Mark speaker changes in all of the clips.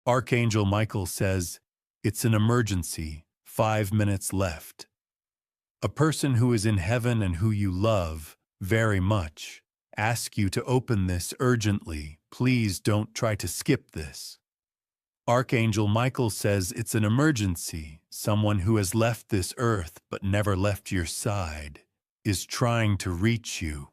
Speaker 1: Archangel Michael says, "It's an emergency, 5 minutes left." A person who is in heaven and who you love very much asks you to open this urgently. Please don't try to skip this. Archangel Michael says it's an emergency. Someone who has left this earth but never left your side is trying to reach you.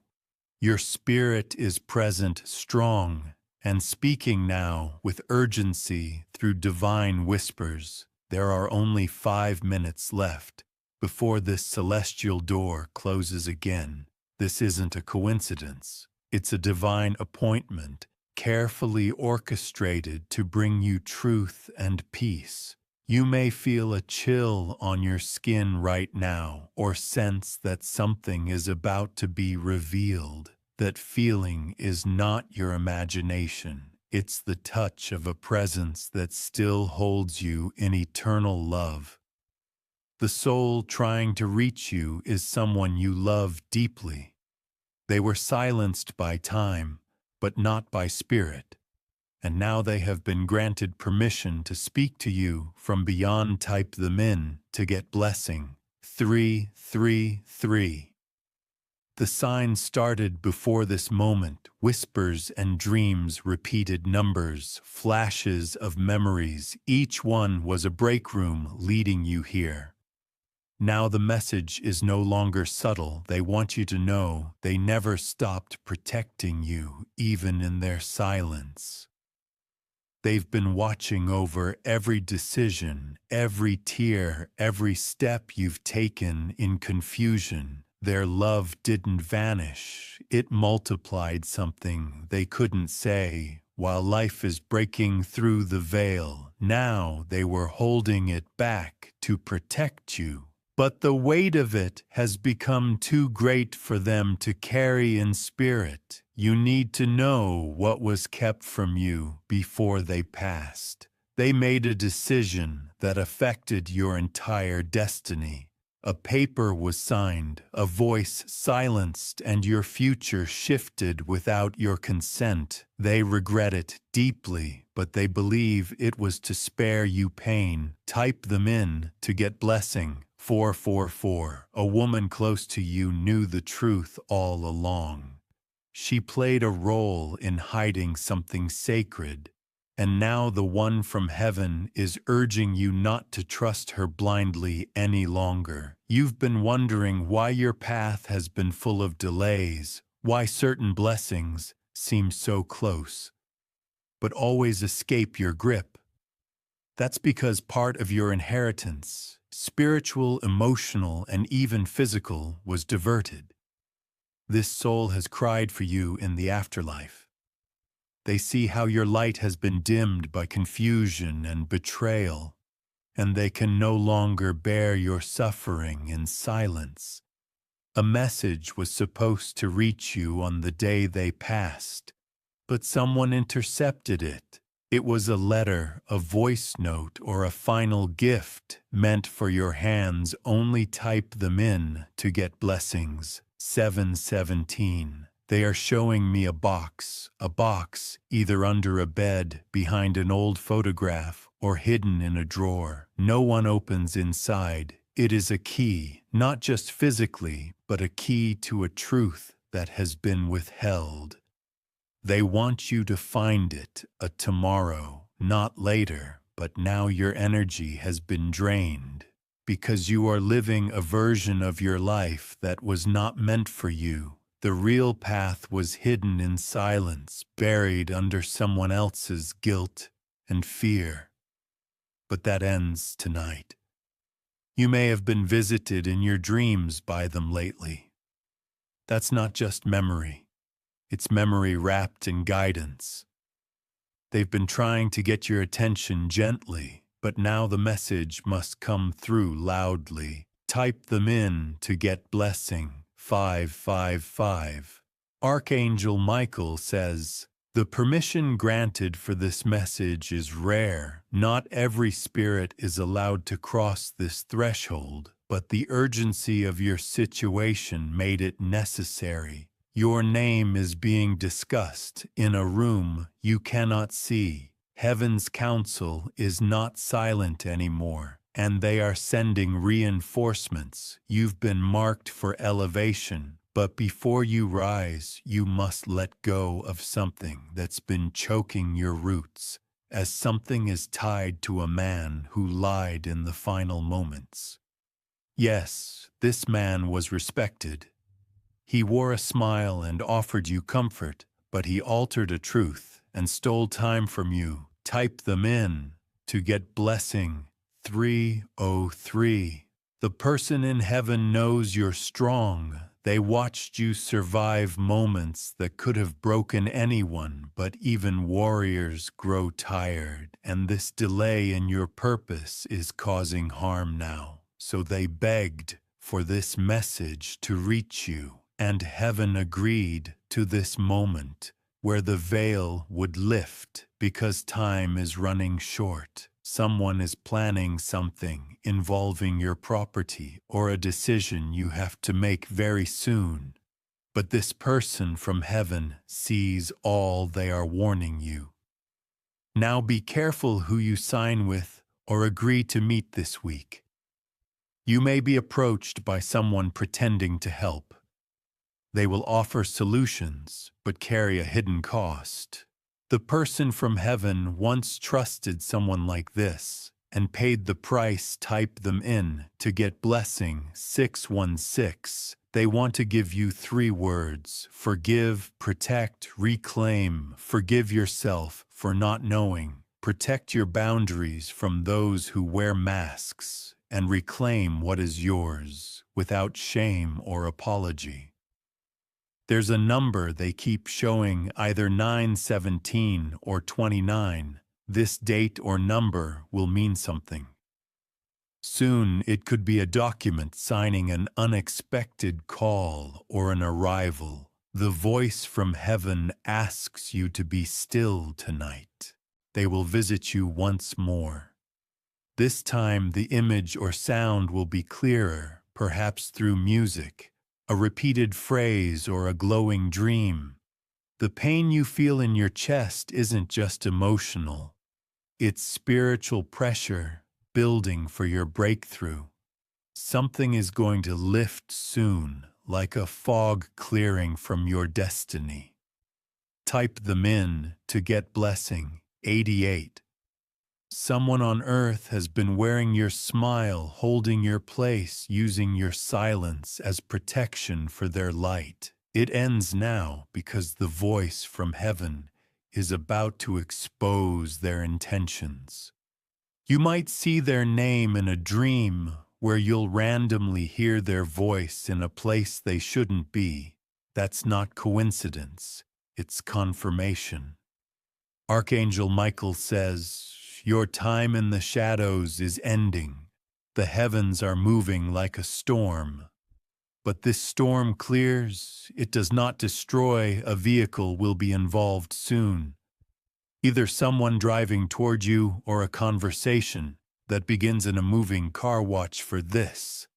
Speaker 1: Your spirit is present, strong, and speaking now with urgency through divine whispers. There are only 5 minutes left before this celestial door closes again. This isn't a coincidence. It's a divine appointment, carefully orchestrated to bring you truth and peace. You may feel a chill on your skin right now, or sense that something is about to be revealed. That feeling is not your imagination. It's the touch of a presence that still holds you in eternal love. The soul trying to reach you is someone you love deeply. They were silenced by time, but not by spirit. And now they have been granted permission to speak to you from beyond. Type them in to get blessing. 333. The sign started before this moment, whispers and dreams, repeated numbers, flashes of memories. Each one was a break room leading you here. Now the message is no longer subtle. They want you to know they never stopped protecting you, even in their silence. They've been watching over every decision, every tear, every step you've taken in confusion. Their love didn't vanish. It multiplied something they couldn't say. While life is breaking through the veil, now they were holding it back to protect you. But the weight of it has become too great for them to carry in spirit. You need to know what was kept from you before they passed. They made a decision that affected your entire destiny. A paper was signed, a voice silenced, and your future shifted without your consent. They regret it deeply, but they believe it was to spare you pain. Type them in to get blessing. 444. A woman close to you knew the truth all along. She played a role in hiding something sacred, and now the one from heaven is urging you not to trust her blindly any longer. You've been wondering why your path has been full of delays, why certain blessings seem so close, but always escape your grip. That's because part of your inheritance, spiritual, emotional, and even physical, was diverted. This soul has cried for you in the afterlife. They see how your light has been dimmed by confusion and betrayal, and they can no longer bear your suffering in silence. A message was supposed to reach you on the day they passed, but someone intercepted it. It was a letter, a voice note, or a final gift meant for your hands. Only type them in to get blessings. 717. They are showing me a box either under a bed, behind an old photograph, or hidden in a drawer. No one opens inside. It is a key, not just physically, but a key to a truth that has been withheld. They want you to find it, a tomorrow, not later, but now your energy has been drained, because you are living a version of your life that was not meant for you. The real path was hidden in silence, buried under someone else's guilt and fear. But that ends tonight. You may have been visited in your dreams by them lately. That's not just memory. It's memory wrapped in guidance. They've been trying to get your attention gently, but now the message must come through loudly. Type them in to get blessing. 555. Archangel Michael says, the permission granted for this message is rare. Not every spirit is allowed to cross this threshold, but the urgency of your situation made it necessary. Your name is being discussed in a room you cannot see. Heaven's counsel is not silent anymore, and they are sending reinforcements. You've been marked for elevation, but before you rise, you must let go of something that's been choking your roots, as something is tied to a man who lied in the final moments. Yes, this man was respected. He wore a smile and offered you comfort, but he altered a truth and stole time from you. Type them in to get blessing 303. The person in heaven knows you're strong. They watched you survive moments that could have broken anyone, but even warriors grow tired, and this delay in your purpose is causing harm now. So they begged for this message to reach you, and heaven agreed to this moment where the veil would lift because time is running short. Someone is planning something involving your property or a decision you have to make very soon. But this person from heaven sees all. They are warning you. Now be careful who you sign with or agree to meet this week. You may be approached by someone pretending to help. They will offer solutions, but carry a hidden cost. The person from heaven once trusted someone like this and paid the price. Type them in to get blessing 616. They want to give you 3 words: forgive, protect, reclaim. Forgive yourself for not knowing. Protect your boundaries from those who wear masks, and reclaim what is yours without shame or apology. There's a number they keep showing, either 917 or 29. This date or number will mean something. Soon it could be a document signing an unexpected call or an arrival. The voice from heaven asks you to be still tonight. They will visit you once more. This time the image or sound will be clearer, perhaps through music, a repeated phrase, or a glowing dream. The pain you feel in your chest isn't just emotional. It's spiritual pressure building for your breakthrough. Something is going to lift soon, like a fog clearing from your destiny. Type them in to get blessing 88. Someone on earth has been wearing your smile, holding your place, using your silence as protection for their light. It ends now because the voice from heaven is about to expose their intentions. You might see their name in a dream where you'll randomly hear their voice in a place they shouldn't be. That's not coincidence, it's confirmation. Archangel Michael says, your time in the shadows is ending. The heavens are moving like a storm. But this storm clears, it does not destroy. A vehicle will be involved soon. Either someone driving toward you or a conversation that begins in a moving car. Watch for this.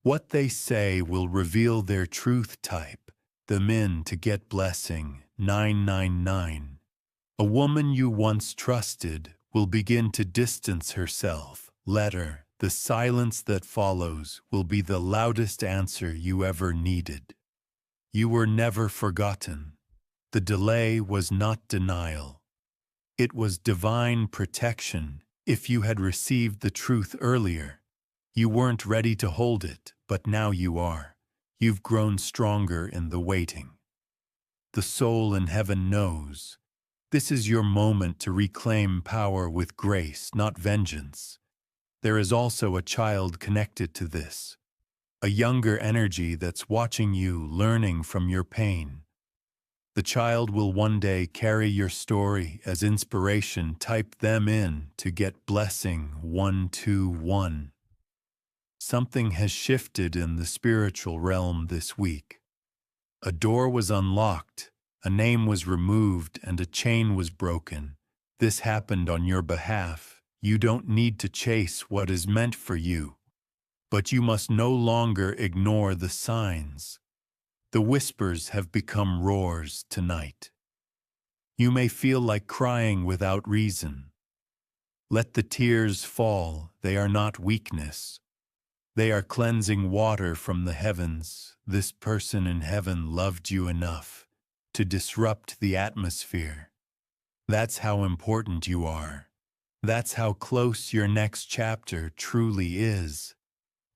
Speaker 1: What they say will reveal their truth. Type them in to get blessing 999. A woman you once trusted will begin to distance herself. Letter. The silence that follows will be the loudest answer you ever needed. You were never forgotten. The delay was not denial. It was divine protection. If you had received the truth earlier, you weren't ready to hold it, but now you are. You've grown stronger in the waiting. The soul in heaven knows. This is your moment to reclaim power with grace, not vengeance. There is also a child connected to this, a younger energy that's watching you, learning from your pain. The child will one day carry your story as inspiration. Type them in to get blessing 121. Something has shifted in the spiritual realm this week. A door was unlocked. A name was removed and a chain was broken. This happened on your behalf. You don't need to chase what is meant for you, but you must no longer ignore the signs. The whispers have become roars tonight. You may feel like crying without reason. Let the tears fall, they are not weakness. They are cleansing water from the heavens. This person in heaven loved you enough to disrupt the atmosphere. That's how important you are. That's how close your next chapter truly is.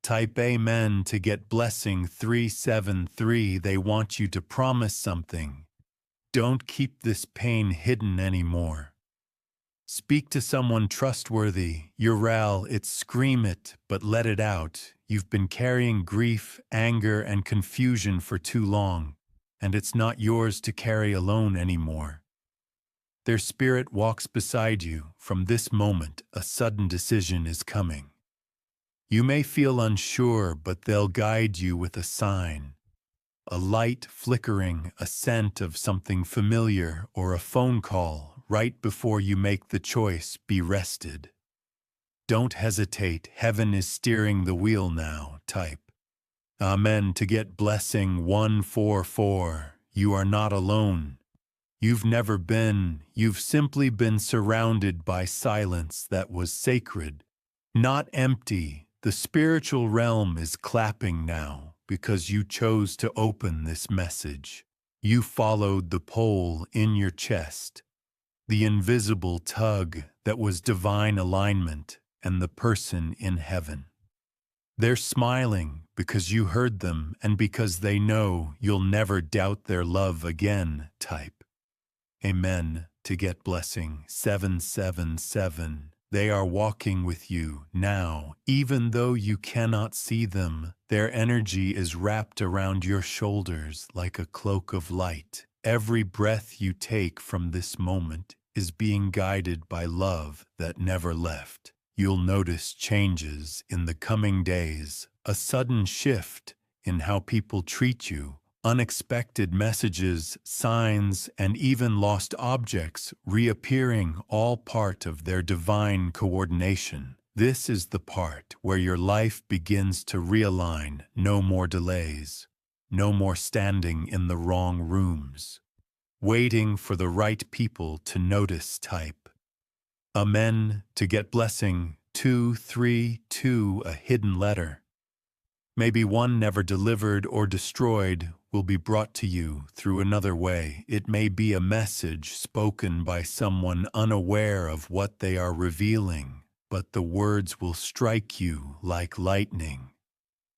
Speaker 1: Type Amen to get blessing 373. They want you to promise something. Don't keep this pain hidden anymore. Speak to someone trustworthy. Ural, scream it, but let it out. You've been carrying grief, anger, and confusion for too long, and it's not yours to carry alone anymore. Their spirit walks beside you. From this moment, a sudden decision is coming. You may feel unsure, but they'll guide you with a sign. A light flickering, a scent of something familiar, or a phone call right before you make the choice. Be rested. Don't hesitate. Heaven is steering the wheel now. Type Amen to get blessing 144. You are not alone. You've never been. You've simply been surrounded by silence that was sacred, not empty. The spiritual realm is clapping now because you chose to open this message. You followed the pull in your chest, the invisible tug that was divine alignment and the person in heaven. They're smiling because you heard them and because they know you'll never doubt their love again. Type Amen to get blessing 777. They are walking with you now, even though you cannot see them. Their energy is wrapped around your shoulders like a cloak of light. Every breath you take from this moment is being guided by love that never left. You'll notice changes in the coming days, a sudden shift in how people treat you, unexpected messages, signs, and even lost objects reappearing, all part of their divine coordination. This is the part where your life begins to realign. No more delays, no more standing in the wrong rooms, waiting for the right people to notice. Type Amen to get blessing 232. A hidden letter, maybe one never delivered or destroyed, will be brought to you through another way. It may be a message spoken by someone unaware of what they are revealing, but the words will strike you like lightning.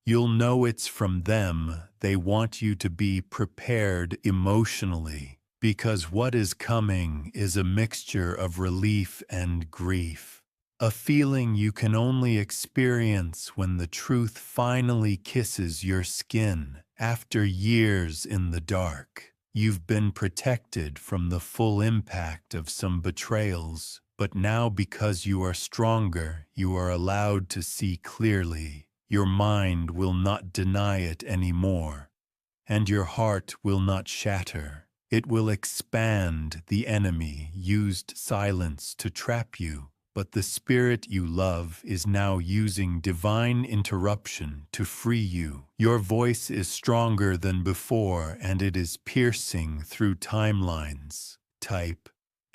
Speaker 1: You'll know it's from them. They want you to be prepared emotionally, because what is coming is a mixture of relief and grief. A feeling you can only experience when the truth finally kisses your skin. After years in the dark, you've been protected from the full impact of some betrayals, but now because you are stronger, you are allowed to see clearly. Your mind will not deny it anymore, and your heart will not shatter. It will expand. The enemy used silence to trap you, but the spirit you love is now using divine interruption to free you. Your voice is stronger than before, and it is piercing through timelines. Type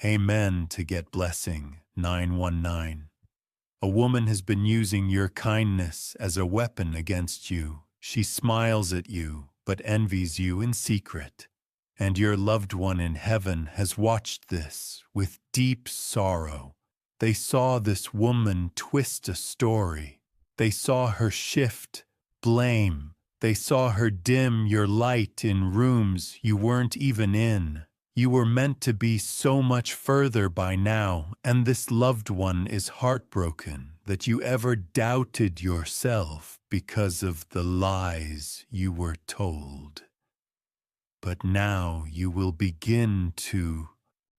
Speaker 1: Amen to get blessing 919. A woman has been using your kindness as a weapon against you. She smiles at you, but envies you in secret. And your loved one in heaven has watched this with deep sorrow. They saw this woman twist a story. They saw her shift blame. They saw her dim your light in rooms you weren't even in. You were meant to be so much further by now, and this loved one is heartbroken that you ever doubted yourself because of the lies you were told. But now you will begin to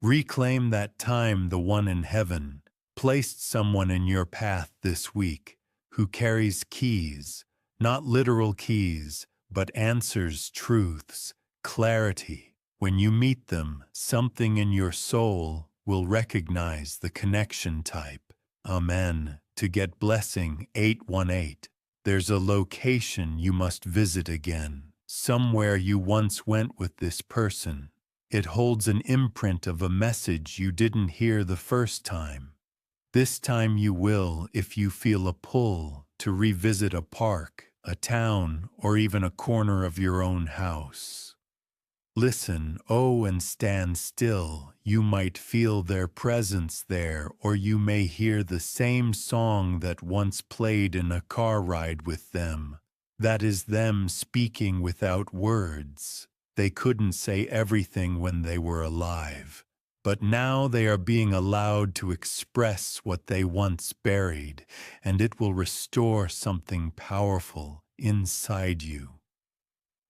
Speaker 1: reclaim that time. The one in heaven placed someone in your path this week who carries keys, not literal keys, but answers, truths, clarity. When you meet them, something in your soul will recognize the connection. Type Amen to get blessing 818. There's a location you must visit again, somewhere you once went with this person. It holds an imprint of a message you didn't hear the first time. This time you will if you feel a pull to revisit a park, a town, or even a corner of your own house. Listen, oh, and stand still. You might feel their presence there, or you may hear the same song that once played in a car ride with them. That is them speaking without words. They couldn't say everything when they were alive, but now they are being allowed to express what they once buried, and it will restore something powerful inside you.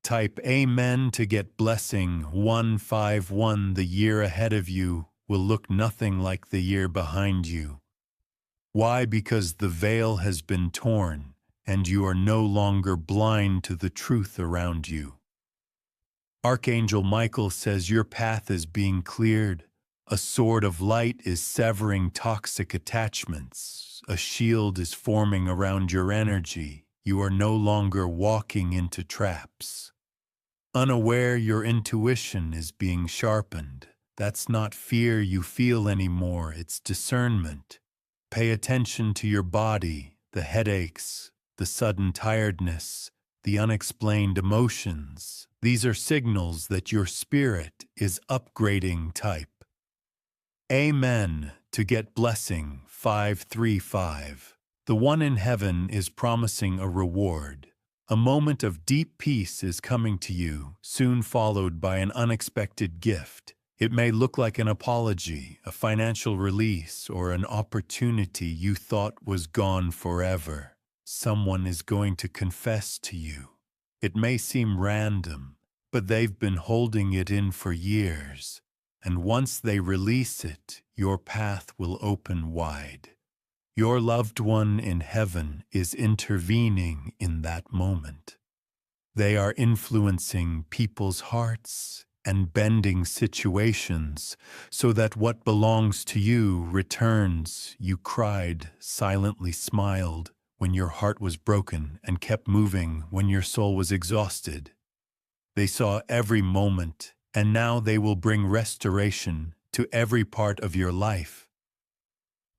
Speaker 1: Type Amen to get blessing 151. The year ahead of you will look nothing like the year behind you. Why? Because the veil has been torn, and you are no longer blind to the truth around you. Archangel Michael says your path is being cleared. A sword of light is severing toxic attachments. A shield is forming around your energy. You are no longer walking into traps. Unaware, your intuition is being sharpened. That's not fear you feel anymore, it's discernment. Pay attention to your body, the headaches, the sudden tiredness, the unexplained emotions. These are signals that your spirit is upgrading. Type Amen to get blessing 535. The one in heaven is promising a reward. A moment of deep peace is coming to you, soon followed by an unexpected gift. It may look like an apology, a financial release, or an opportunity you thought was gone forever. Someone is going to confess to you. It may seem random, but they've been holding it in for years, and once they release it, your path will open wide. Your loved one in heaven is intervening in that moment. They are influencing people's hearts and bending situations so that what belongs to you returns. You cried, silently smiled when your heart was broken, and kept moving when your soul was exhausted. They saw every moment, and now they will bring restoration to every part of your life.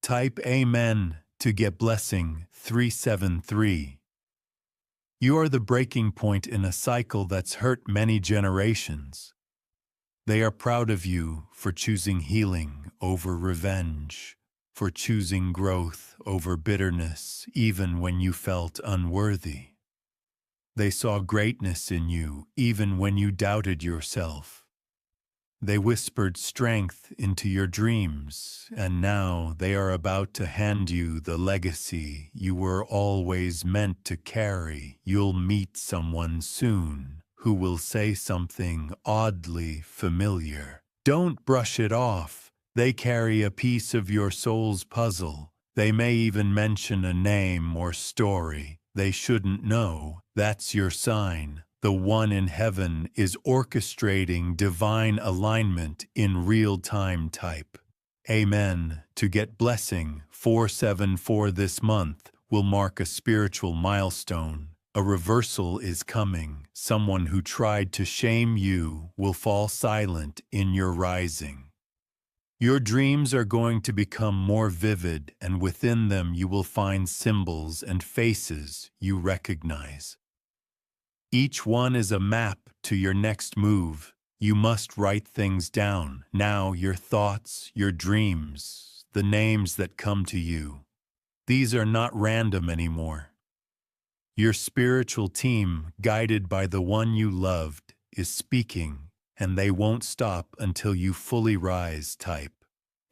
Speaker 1: Type Amen to get blessing 373. You are the breaking point in a cycle that's hurt many generations. They are proud of you for choosing healing over revenge, for choosing growth over bitterness even when you felt unworthy. They saw greatness in you even when you doubted yourself. They whispered strength into your dreams, and now they are about to hand you the legacy you were always meant to carry. You'll meet someone soon who will say something oddly familiar. Don't brush it off. They carry a piece of your soul's puzzle. They may even mention a name or story they shouldn't know. That's your sign. The one in heaven is orchestrating divine alignment in real time. Type Amen to get blessing 474. This month will mark a spiritual milestone. A reversal is coming. Someone who tried to shame you will fall silent in your rising. Your dreams are going to become more vivid, and within them you will find symbols and faces you recognize. Each one is a map to your next move. You must write things down. Now your thoughts, your dreams, the names that come to you. These are not random anymore. Your spiritual team, guided by the one you loved, is speaking, and they won't stop until you fully rise. Type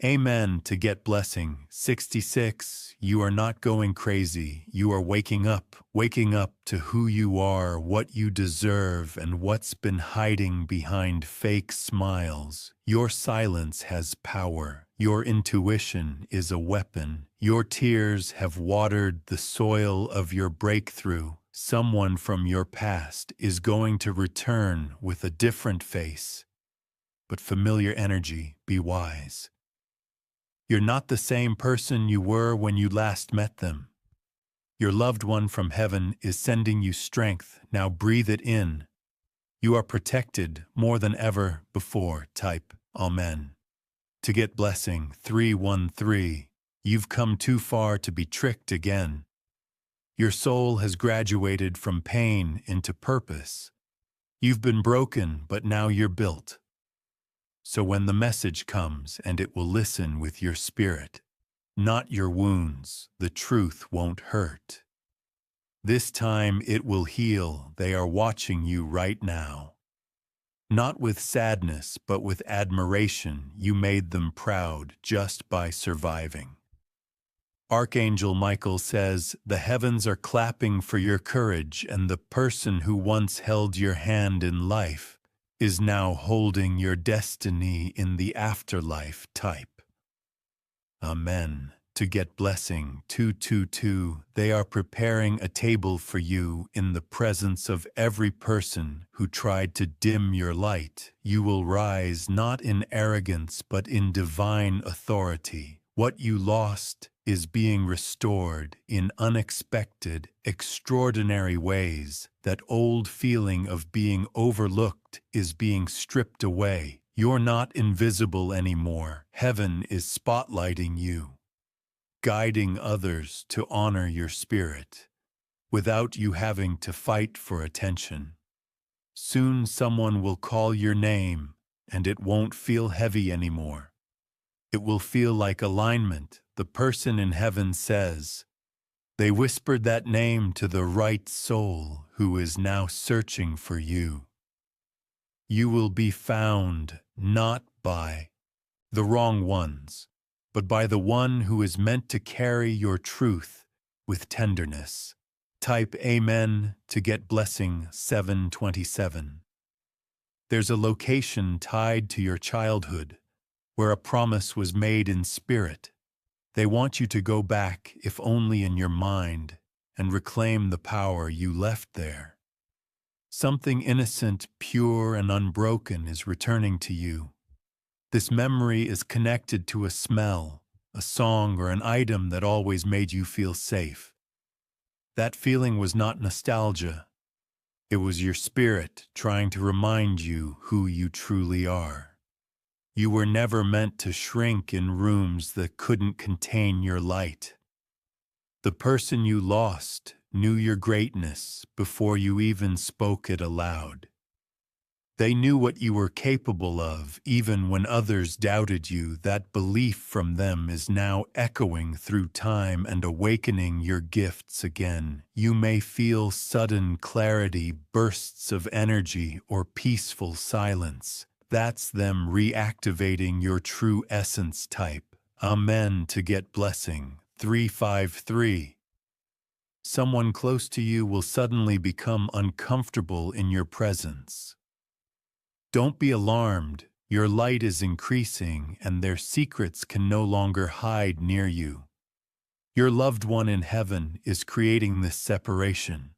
Speaker 1: Amen to get blessing 66. You are not going crazy. You are waking up to who you are, what you deserve, and what's been hiding behind fake smiles. Your silence has power. Your intuition is a weapon. Your tears have watered the soil of your breakthrough. Someone from your past is going to return with a different face, but familiar energy. Be wise. You're not the same person you were when you last met them. Your loved one from heaven is sending you strength. Now breathe it in. You are protected more than ever before. Type Amen. To get blessing 313. You've come too far to be tricked again. Your soul has graduated from pain into purpose. You've been broken, but now you're built. So when the message comes, and it will listen with your spirit, not your wounds, the truth won't hurt. This time it will heal. They are watching you right now. Not with sadness, but with admiration. You made them proud just by surviving. Archangel Michael says, the heavens are clapping for your courage, and the person who once held your hand in life is now holding your destiny in the afterlife. Type Amen. To get blessing 222. They are preparing a table for you in the presence of every person who tried to dim your light. You will rise not in arrogance but in divine authority. What you lost is being restored in unexpected, extraordinary ways. That old feeling of being overlooked is being stripped away. You're not invisible anymore. Heaven is spotlighting you, guiding others to honor your spirit, without you having to fight for attention. Soon someone will call your name, and it won't feel heavy anymore. It will feel like alignment. The person in heaven says, they whispered that name to the right soul who is now searching for you. You will be found not by the wrong ones, but by the one who is meant to carry your truth with tenderness. Type Amen to get blessing 727. There's a location tied to your childhood where a promise was made in spirit. They want you to go back, if only in your mind, and reclaim the power you left there. Something innocent, pure, and unbroken is returning to you. This memory is connected to a smell, a song, or an item that always made you feel safe. That feeling was not nostalgia. It was your spirit trying to remind you who you truly are. You were never meant to shrink in rooms that couldn't contain your light. The person you lost knew your greatness before you even spoke it aloud. They knew what you were capable of, even when others doubted you. That belief from them is now echoing through time and awakening your gifts again. You may feel sudden clarity, bursts of energy, or peaceful silence. That's them reactivating your true essence. Type Amen to get blessing 353. Someone close to you will suddenly become uncomfortable in your presence. Don't be alarmed. Your light is increasing, and their secrets can no longer hide near you. Your loved one in heaven is creating this separation.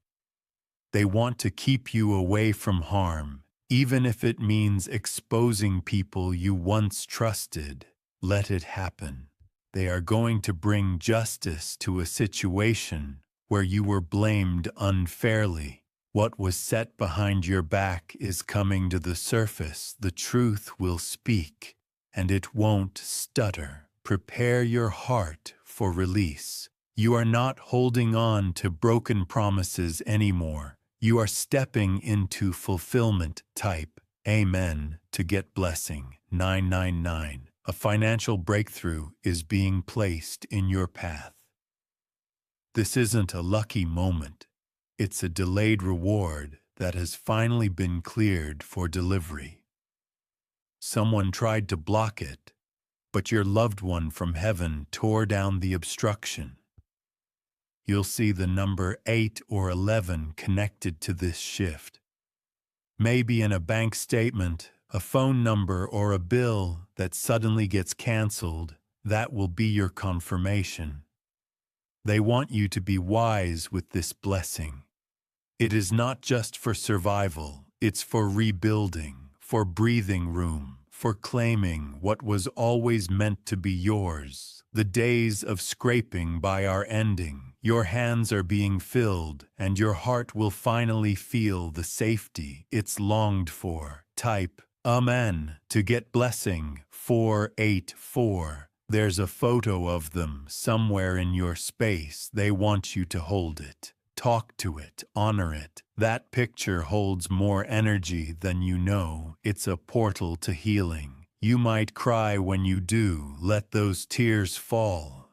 Speaker 1: They want to keep you away from harm, even if it means exposing people you once trusted. Let it happen. They are going to bring justice to a situation where you were blamed unfairly. What was set behind your back is coming to the surface. The truth will speak, and it won't stutter. Prepare your heart for release. You are not holding on to broken promises anymore. You are stepping into fulfillment. Type Amen to get blessing 999. A financial breakthrough is being placed in your path. This isn't a lucky moment. It's a delayed reward that has finally been cleared for delivery. Someone tried to block it, but your loved one from heaven tore down the obstruction. You'll see the number 8 or 11 connected to this shift. Maybe in a bank statement, a phone number, or a bill that suddenly gets canceled. That will be your confirmation. They want you to be wise with this blessing. It is not just for survival, it's for rebuilding, for breathing room, for claiming what was always meant to be yours. The days of scraping by are ending. Your hands are being filled, and your heart will finally feel the safety it's longed for. Type Amen to get blessing 484. There's a photo of them somewhere in your space. They want you to hold it. Talk to it, honor it. That picture holds more energy than you know. It's a portal to healing. You might cry when you do. Let those tears fall.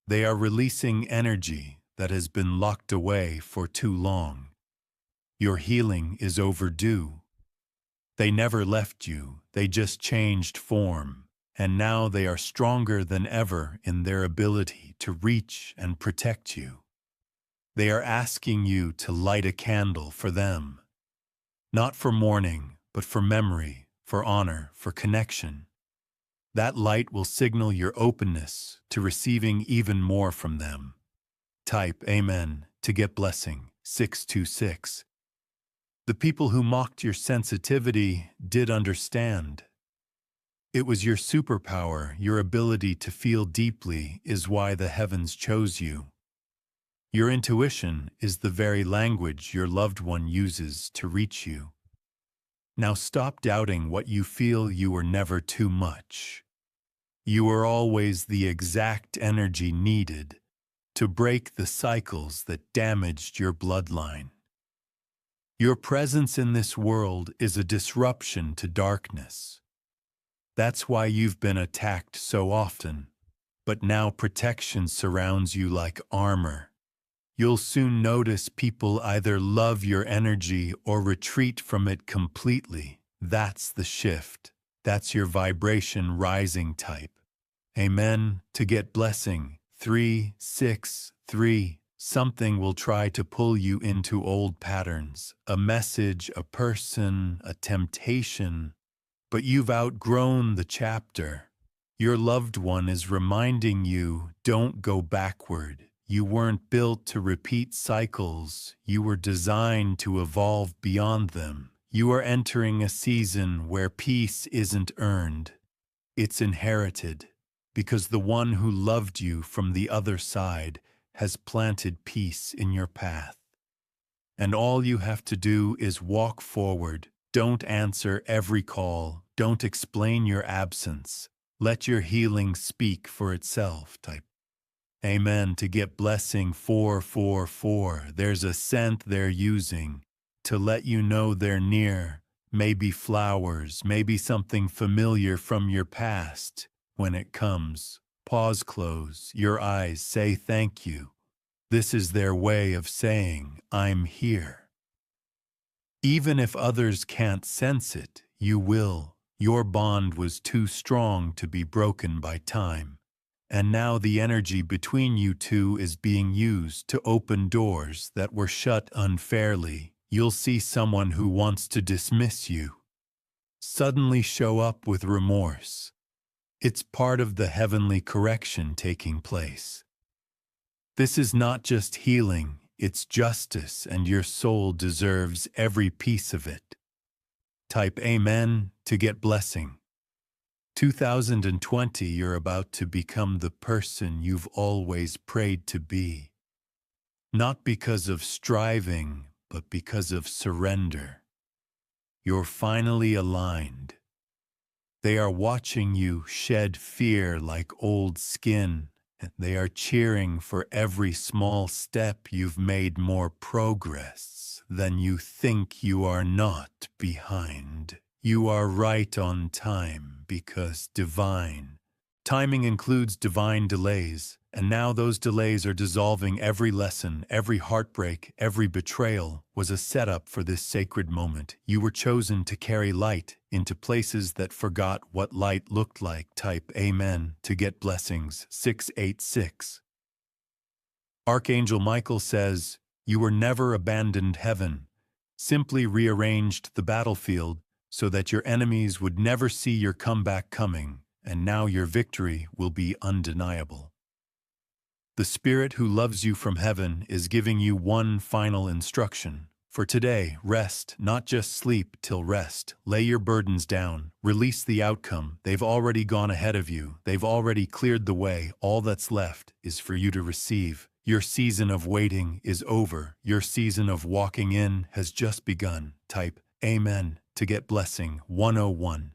Speaker 1: They are releasing energy that has been locked away for too long. Your healing is overdue. They never left you. They just changed form. And now they are stronger than ever in their ability to reach and protect you. They are asking you to light a candle for them. Not for mourning, but for memory, for honor, for connection. That light will signal your openness to receiving even more from them. Type Amen to get blessing 626. The people who mocked your sensitivity did understand. It was your superpower, your ability to feel deeply is why the heavens chose you. Your intuition is the very language your loved one uses to reach you. Now stop doubting what you feel. You were never too much. You were always the exact energy needed to break the cycles that damaged your bloodline. Your presence in this world is a disruption to darkness. That's why you've been attacked so often, but now protection surrounds you like armor. You'll soon notice people either love your energy or retreat from it completely. That's the shift. That's your vibration rising. Type Amen to get blessing 363. Something will try to pull you into old patterns, a message, a person, a temptation. But you've outgrown the chapter. Your loved one is reminding you, don't go backward. You weren't built to repeat cycles. You were designed to evolve beyond them. You are entering a season where peace isn't earned. It's inherited, because the one who loved you from the other side has planted peace in your path. And all you have to do is walk forward. Don't answer every call. Don't explain your absence. Let your healing speak for itself. Type Amen to get blessing 444. There's a scent they're using to let you know they're near. Maybe flowers, maybe something familiar from your past. When it comes, pause, close your eyes, say thank you. This is their way of saying, I'm here. Even if others can't sense it, you will. Your bond was too strong to be broken by time. And now the energy between you two is being used to open doors that were shut unfairly. You'll see someone who wants to dismiss you suddenly show up with remorse. It's part of the heavenly correction taking place. This is not just healing, it's justice, and your soul deserves every piece of it. Type Amen to get blessing. 2020, you're about to become the person you've always prayed to be. Not because of striving, but because of surrender. You're finally aligned. They are watching you shed fear like old skin, and they are cheering for every small step you've made. More progress than you think. You are not behind. You are right on time, because divine timing includes divine delays, and now those delays are dissolving. Every lesson, every heartbreak, every betrayal was a setup for this sacred moment. You were chosen to carry light into places that forgot what light looked like. Type Amen to get blessings 686. Archangel Michael says, you were never abandoned. Heaven simply rearranged the battlefield so that your enemies would never see your comeback coming, and now your victory will be undeniable. The Spirit who loves you from heaven is giving you one final instruction. For today, rest, not just sleep till rest. Lay your burdens down. Release the outcome. They've already gone ahead of you. They've already cleared the way. All that's left is for you to receive. Your season of waiting is over. Your season of walking in has just begun. Type Amen to get blessing 101.